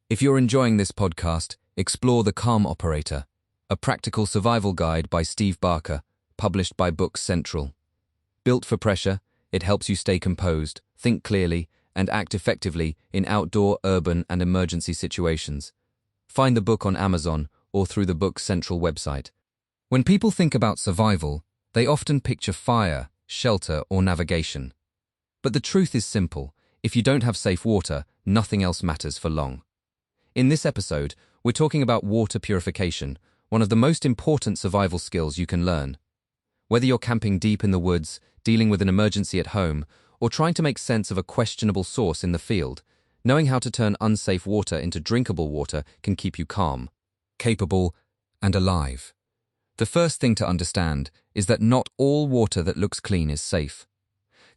If you're enjoying this podcast, explore The Calm Operator, a practical survival guide by Steve Barker, published by Books Central. Built for pressure, it helps you stay composed, think clearly, and act effectively in outdoor, urban, and emergency situations. Find the book on Amazon or through the Books Central website. When people think about survival, they often picture fire, shelter, or navigation. But the truth is simple: if you don't have safe water, nothing else matters for long. In this episode, we're talking about water purification, one of the most important survival skills you can learn. Whether you're camping deep in the woods, dealing with an emergency at home, or trying to make sense of a questionable source in the field, knowing how to turn unsafe water into drinkable water can keep you calm, capable, and alive. The first thing to understand is that not all water that looks clean is safe.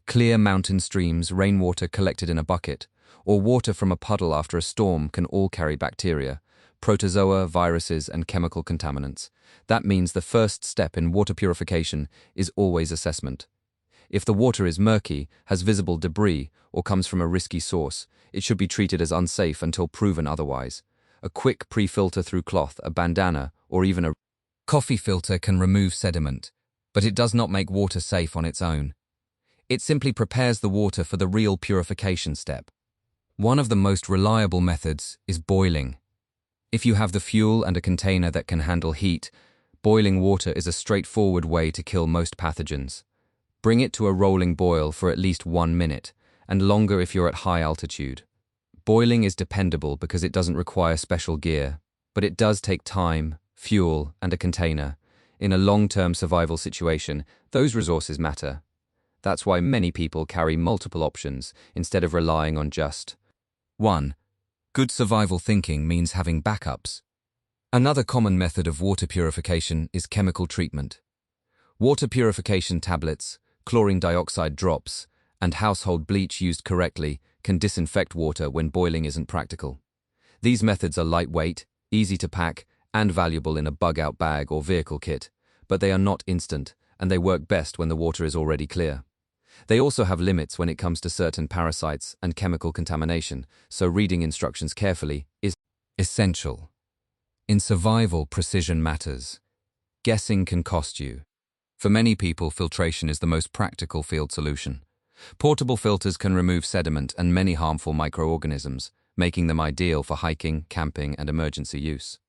Clear mountain streams, rainwater collected in a bucket, or water from a puddle after a storm can all carry bacteria, protozoa, viruses, and chemical contaminants. That means the first step in water purification is always assessment. If the water is murky, has visible debris, or comes from a risky source, it should be treated as unsafe until proven otherwise. A quick pre-filter through cloth, a bandana, or even a coffee filter can remove sediment, but it does not make water safe on its own. It simply prepares the water for the real purification step. One of the most reliable methods is boiling. If you have the fuel and a container that can handle heat, boiling water is a straightforward way to kill most pathogens. Bring it to a rolling boil for at least 1 minute, and longer if you're at high altitude. Boiling is dependable because it doesn't require special gear, but it does take time, fuel, and a container. In a long-term survival situation, those resources matter. That's why many people carry multiple options instead of relying on just 1. Good survival thinking means having backups. Another common method of water purification is chemical treatment. Water purification tablets, chlorine dioxide drops, and household bleach used correctly can disinfect water when boiling isn't practical. These methods are lightweight, easy to pack, and valuable in a bug-out bag or vehicle kit, but they are not instant, and they work best when the water is already clear. They also have limits when it comes to certain parasites and chemical contamination, so reading instructions carefully is essential. In survival, precision matters. Guessing can cost you. For many people, filtration is the most practical field solution. Portable filters can remove sediment and many harmful microorganisms, making them ideal for hiking, camping, and emergency use.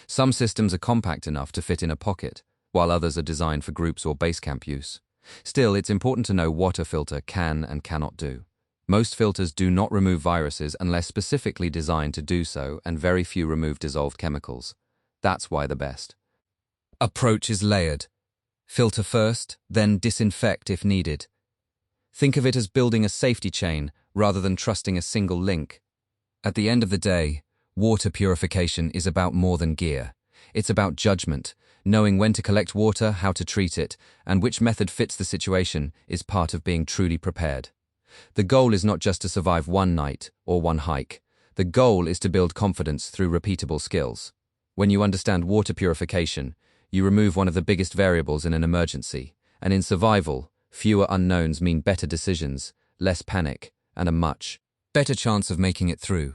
Some systems are compact enough to fit in a pocket, while others are designed for groups or base camp use. Still, it's important to know what a filter can and cannot do. Most filters do not remove viruses unless specifically designed to do so, and very few remove dissolved chemicals. That's why the best approach is layered. Filter first, then disinfect if needed. Think of it as building a safety chain rather than trusting a single link. At the end of the day, water purification is about more than gear. It's about judgment. Knowing when to collect water, how to treat it, and which method fits the situation is part of being truly prepared. The goal is not just to survive one night or one hike. The goal is to build confidence through repeatable skills. When you understand water purification, you remove one of the biggest variables in an emergency, and in survival, fewer unknowns mean better decisions, less panic, and a much better chance of making it through.